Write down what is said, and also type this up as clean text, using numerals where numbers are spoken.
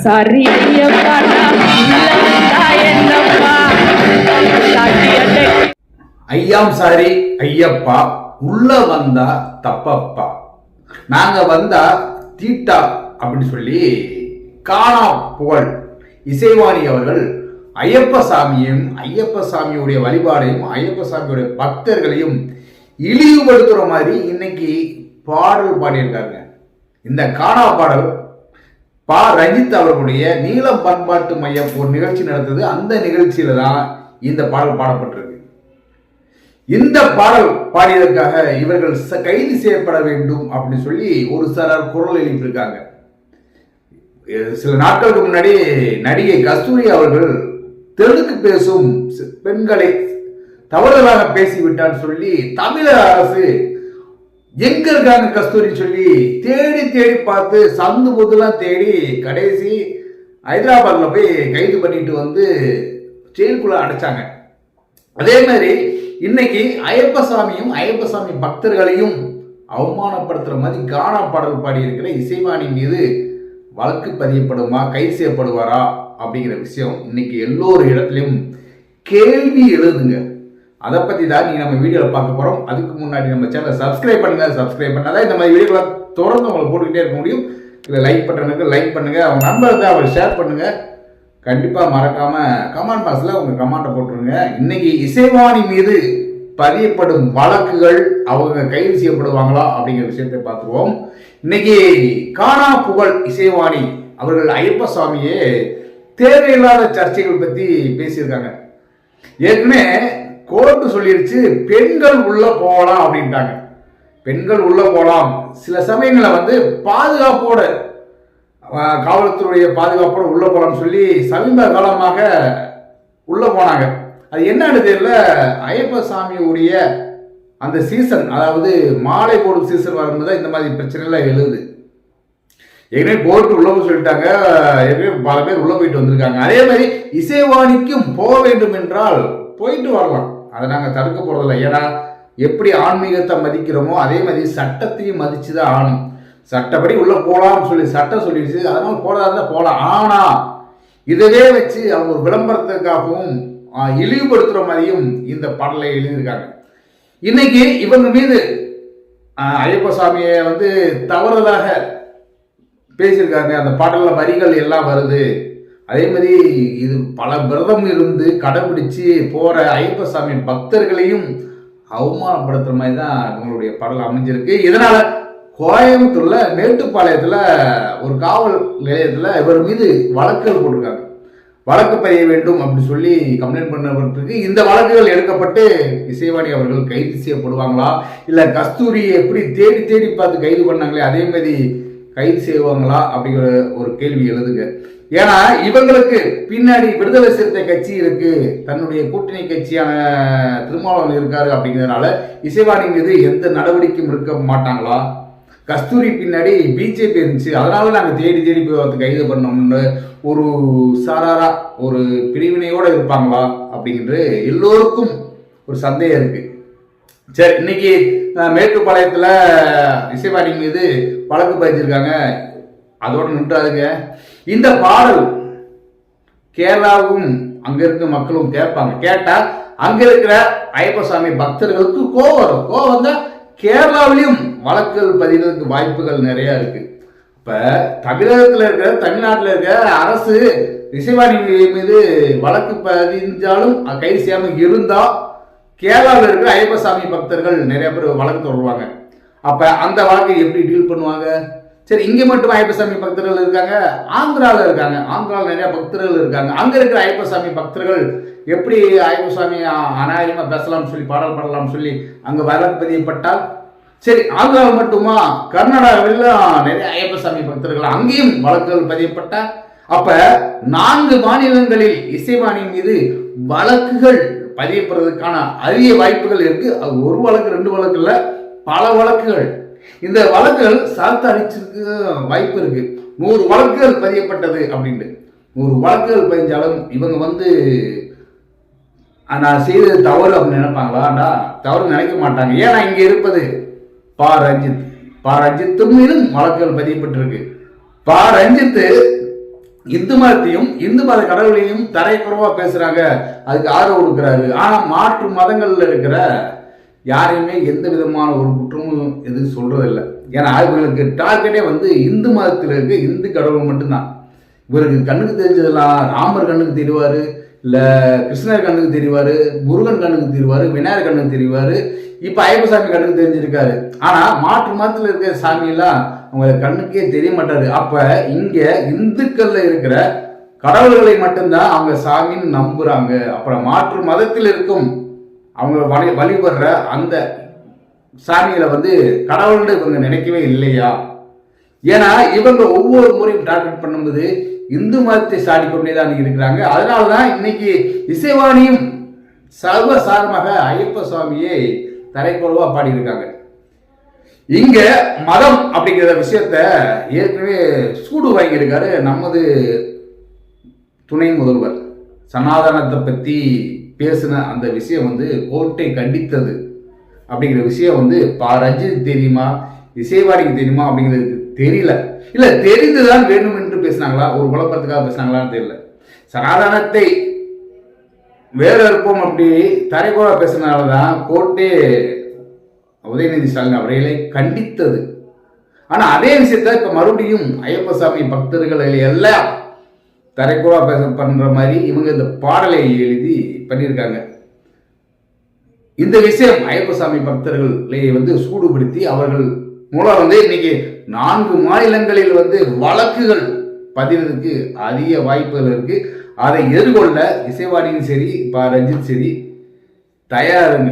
Sorry Ayyappa ஐயாம் sorry Ayyappa உள்ள வந்தா தப்பப்பா நாங்க வந்தா தீட்டா அப்படின்னு சொல்லி காணா புகழ் இசைவாணி அவர்கள் ஐயப்ப சாமியும் ஐயப்ப சாமியுடைய வழிபாடையும் ஐயப்ப சாமியுடைய பக்தர்களையும் இழிவுபடுத்துற மாதிரி இன்னைக்கு பாடல் பாடியிருக்காங்க. இந்த காணா பாடல் ரஞ்சித் அவர்களுடைய நீலம் பண்பாட்டு மையம் ஒரு நிகழ்ச்சி நடந்தது. அந்த நிகழ்ச்சியில தான் இந்த பாடல் பாடப்பட்டிருக்கு. இந்த பாடல் பாடியதற்காக இவர்கள் கைது செய்யப்பட வேண்டும் அப்படின்னு சொல்லி ஒரு சிலர் குரல் எழுப்பியிருக்காங்க. சில நாட்களுக்கு முன்னாடி நடிகை கஸ்தூரி அவர்கள் தெலுங்கு பேசும் பெண்களை தவறுதலாக பேசிவிட்டான்னு சொல்லி தமிழக அரசு எங்க இருக்காங்க கஸ்தூரி சொல்லி தேடி தேடி பார்த்து சந்து பொதுலாம் தேடி கடைசி ஹைதராபாத்ல போய் கைது பண்ணிட்டு வந்து ஜெயிலுக்குள்ள அடைச்சாங்க. அதே மாதிரி இன்னைக்கு ஐயப்ப சாமியும் ஐயப்ப சாமி பக்தர்களையும் அவமானப்படுத்துற மாதிரி கானா பாடல் பாடி இருக்கிற இசைவாணி மீது வழக்கு பதியப்படுமா, கைது செய்யப்படுவாரா அப்படிங்கிற விஷயம் இன்னைக்கு எல்லோரு இடத்துலையும் கேள்வி எழுதுங்க. அதை பற்றி தான் நீங்கள் நம்ம வீடியோவில் பார்க்க போகிறோம். அதுக்கு முன்னாடி நம்ம சேனலை சப்ஸ்கிரைப் பண்ணுங்கள். சப்ஸ்கிரைப் பண்ணாதான் இந்த மாதிரி வீடியோக்களை தொடர்ந்து உங்களை போட்டுக்கிட்டே இருக்க முடியும். இல்லை லைக் பண்ணுறதுக்கு லைக் பண்ணுங்கள், அவங்க நண்பர்களை அவரை ஷேர் பண்ணுங்கள். கண்டிப்பாக மறக்காமல் கமெண்ட் பாக்ஸில் உங்கள் கமெண்ட்டை போட்டுருங்க. இன்னைக்கு இசைவாணி மீது பதியப்படும் வழக்குகள் அவங்க கைது செய்யப்படுவாங்களா அப்படிங்கிற விஷயத்தை பார்த்துருவோம். இன்னைக்கு காணா புகழ் இசைவாணி அவர்கள் ஐயப்ப சாமியே தேவையில்லாத சர்ச்சைகள் பற்றி பேசியிருக்காங்க. ஏற்கனவே கோர்ட்டு சொல்லிருச்சு பெண்கள் உள்ள போகலாம் அப்படின்ட்டாங்க. பெண்கள் உள்ள போகலாம், சில சமயங்களில் வந்து பாதுகாப்போட காவல்துறையுடைய பாதுகாப்போட உள்ள போகலாம்னு சொல்லி சமீப காலமாக உள்ள போனாங்க. அது என்னன்னு தெரியல, ஐயப்ப சாமியுடைய அந்த சீசன், அதாவது மாலை போடும் சீசன் வரும்போது இந்த மாதிரி பிரச்சனைலாம் எழுது. ஏற்கனவே கோர்ட்டு உள்ள சொல்லிட்டாங்க, ஏற்கனவே பல பேர் உள்ள போயிட்டு வந்திருக்காங்க. அதே மாதிரி இசைவாணிக்கும் போக வேண்டும் என்றால் போயிட்டு வரலாம், அதை நாங்கள் தடுக்க போறதில்லை. ஏன்னா எப்படி ஆன்மீகத்தை மதிக்கிறோமோ அதே மாதிரி சட்டத்தையும் மதிச்சு தான் ஆகணும். சட்டப்படி உள்ள போகலாம்னு சொல்லி சட்டம் சொல்லிடுச்சு, அதனால போறதா இருந்தால் போகலாம். ஆனா இதவே வச்சு அவங்க ஒரு விளம்பரத்துக்காகவும் இழிவுபடுத்துற மாதிரியும் இந்த பாடலை எழுதியிருக்காங்க. இன்னைக்கு இவங்க மீது ஐயப்ப சாமியை வந்து தவறுதலாக பேசியிருக்காங்க. அந்த பாடல்ல வரிகள் எல்லாம் வருது. அதே மாதிரி இது பல விரதம் இருந்து கடைபிடிச்சு போற ஐயப்ப சாமி பக்தர்களையும் அவமானப்படுத்துற மாதிரி தான் இவங்களுடைய பாடல் அமைஞ்சிருக்கு. இதனால கோயம்புத்தூர்ல மேட்டுப்பாளையத்துல ஒரு காவல் நிலையத்துல இவர் மீது வழக்குகள் போட்டிருக்காங்க. வழக்கு பதிய வேண்டும் அப்படின்னு சொல்லி கம்ப்ளைண்ட் பண்ணப்பட்டிருக்கு. இந்த வழக்குகள் எடுக்கப்பட்டு இசைவாணி அவர்கள் கைது செய்யப்படுவாங்களா, இல்ல கஸ்தூரியை எப்படி தேடி தேடி பார்த்து கைது பண்ணாங்களே அதே மாதிரி கைது செய்வாங்களா அப்படிங்கிற ஒரு கேள்வி எழுதுங்க. ஏன்னா இவங்களுக்கு பின்னாடி விடுதலை சிறுத்தை கட்சி இருக்கு, தன்னுடைய கூட்டணி கட்சியான திருமாவளவன் இருக்காரு. அப்படிங்கிறதுனால இசைவாணி மீது எந்த நடவடிக்கையும் இருக்க மாட்டாங்களா? கஸ்தூரி பின்னாடி பிஜேபி இருந்துச்சு, அதனால நாங்கள் தேடி தேடி போய் கைது பண்ணோம்னு ஒரு சாராரா ஒரு பிரிவினையோட இருப்பாங்களா அப்படிங்கிற எல்லோருக்கும் ஒரு சந்தேகம் இருக்கு. சரி, இன்னைக்கு மேட்டுப்பாளையத்துல இசைவாணி மீது வழக்கு பதிச்சிருக்காங்க. அதோட நின்றாதுங்க. இந்த பாடல் கேரளாவும் அங்க இருக்க மக்களும் கேட்பாங்க. கேட்டா அங்க இருக்கிற ஐயப்ப சாமி பக்தர்களுக்கு கோவம் வரும். கோவம் தான் கேரளாவிலையும் வழக்குகள் பதிவதற்கு வாய்ப்புகள் நிறைய இருக்கு. இப்ப தமிழகத்துல இருக்கிற தமிழ்நாட்டில் இருக்கிற அரசு இசைவாணி மீது வழக்கு பதிஞ்சாலும் கைது செய்யாம இருந்தா கேரளாவில் இருக்கிற ஐயப்ப சாமி பக்தர்கள் நிறைய பேர் வழக்கு தொடருவாங்க. அப்ப அந்த வழக்கை எப்படி டீல் பண்ணுவாங்க? சரி, இங்க மட்டும் ஐயப்ப சாமி பக்தர்கள் இருக்காங்க, ஆந்திராவில் இருக்காங்க, ஆந்திராவில் நிறைய பக்தர்கள் இருக்காங்க. அங்க இருக்கிற ஐயப்ப சாமி பக்தர்கள் எப்படி ஐயப்ப சாமி அநாயகமா பேசலாம்னு சொல்லி பாடல் பாடலாம்னு சொல்லி அங்க வழக்கு பதியப்பட்டால் சரி, ஆந்திராவில் மட்டுமா? கர்நாடகாவில் நிறைய ஐயப்ப சாமி பக்தர்கள், அங்கேயும் வழக்குகள் பதியப்பட்ட. அப்ப 4 மாநிலங்களில் இசைவாணி மீது வழக்குகள் பதியப்படுறதுக்கான அதிக வாய்ப்புகள் இருக்கு. அது ஒரு வழக்கு 2 வழக்கு இல்ல, பல வழக்குகள். இந்த வழக்குகள் சார்த்த அடிச்சிருக்கு வாய்ப்பு இருக்கு. 100 வழக்குகள் பதியப்பட்டது அப்படின்ட்டு 100 வழக்குகள் பதிஞ்சாலும் இவங்க வந்து நான் செய்தது தவறு அப்படின்னு நினைப்பாங்களா? தவறு நினைக்க மாட்டாங்க. ஏன்னா இங்க இருப்பது ரஞ்சித் மீதும் வழக்குகள் பதியப்பட்டிருக்கு. ரஞ்சித் இந்து மதத்தையும் இந்து மத கடவுளையும் தரைக்குறவா பேசுறாங்க, அதுக்கு ஆதரவு கொடுக்கிறாரு. ஆனா மாற்று மதங்கள்ல இருக்கிற யாரையுமே எந்த விதமான ஒரு குற்றமும் எதுவும் சொல்றதில்லை. ஏன்னா இவங்களுக்கு டார்கெட்டே வந்து இந்து மதத்தில் இருக்க இந்து கடவுள் மட்டும்தான். இவருக்கு கண்ணுக்கு தெரிஞ்சதெல்லாம் ராமர் கண்ணுக்கு தெரிவாரு, இல்ல கிருஷ்ணர் கண்ணுக்கு தெரிவாரு, முருகன் கண்ணுக்கு தெரிவாரு, விநாயகர் கண்ணுக்கு தெரிவாரு, இப்ப ஐயப்ப சாமி கண்ணுக்கு தெரிஞ்சிருக்காரு. ஆனா மாற்று மதத்துல இருக்கிற சாமி எல்லாம் அவங்க கண்ணுக்கே தெரிய மாட்டாரு. அப்ப இங்க இந்துக்கள்ல இருக்கிற கடவுள்களை மட்டும்தான் அவங்க சாமின்னு நம்புறாங்க. அப்புறம் மாற்று மதத்தில் இருக்கும் அவங்க வழிபடுற அந்த சாமிகளை வந்து கடவுள்னு இவங்க நினைக்கவே இல்லையா? ஏன்னா இவங்க ஒவ்வொரு முறையும் டார்கெட் பண்ணும்போது இந்து மதத்தை சாடி கொண்டேதான் இருக்கிறாங்க. அதனாலதான் இன்னைக்கு இசைவாணியும் சர்வசாரமாக ஐயப்ப சுவாமியை தரைக்குறவா பாடியிருக்காங்க. இங்க மதம் அப்படிங்கிற விஷயத்த ஏற்கனவே சூடு வாங்கியிருக்காரு நமது துணை முதல்வர். சனாதனத்தை பத்தி பேசின அந்த விஷயம் வந்து கோர்ட்டை கண்டித்தது அப்படிங்கிற விஷயம் வந்து ரஞ்சித் தெரியுமா, இசைவாணிக்கு தெரியுமா அப்படிங்கிறது தெரியல. இல்ல தெரிந்துதான் வேண்டும் என்று பேசினாங்களா, ஒரு குழப்பத்துக்காக பேசினாங்களான்னு தெரியல. சனாதனத்தை வேற இருப்போம் அப்படி தரைக்குறவா பேசினால்தான் கோர்ட்டே உதயநிதி ஸ்டாலின் அவர்களை கண்டித்தது. ஆனா அதே விஷயத்த இப்ப மறுபடியும் ஐயப்ப சாமி பக்தர்களை எல்லாம் தரைக்குறவா பண்ற மாதிரி இவங்க இந்த பாடலை எழுதி பண்ணியிருக்காங்க. இந்த விஷயம் ஐயப்ப சாமி பக்தர்களை வந்து சூடுபடுத்தி அவர்கள் மூலம் வந்து இன்னைக்கு 4 மாநிலங்களில் வந்து வழக்குகள் பதிவதற்கு அதிக வாய்ப்புகள் இருக்கு. அதை எதிர்கொள்ள இசைவாணியும் சரி ரஞ்சித் சரி தயாருங்க.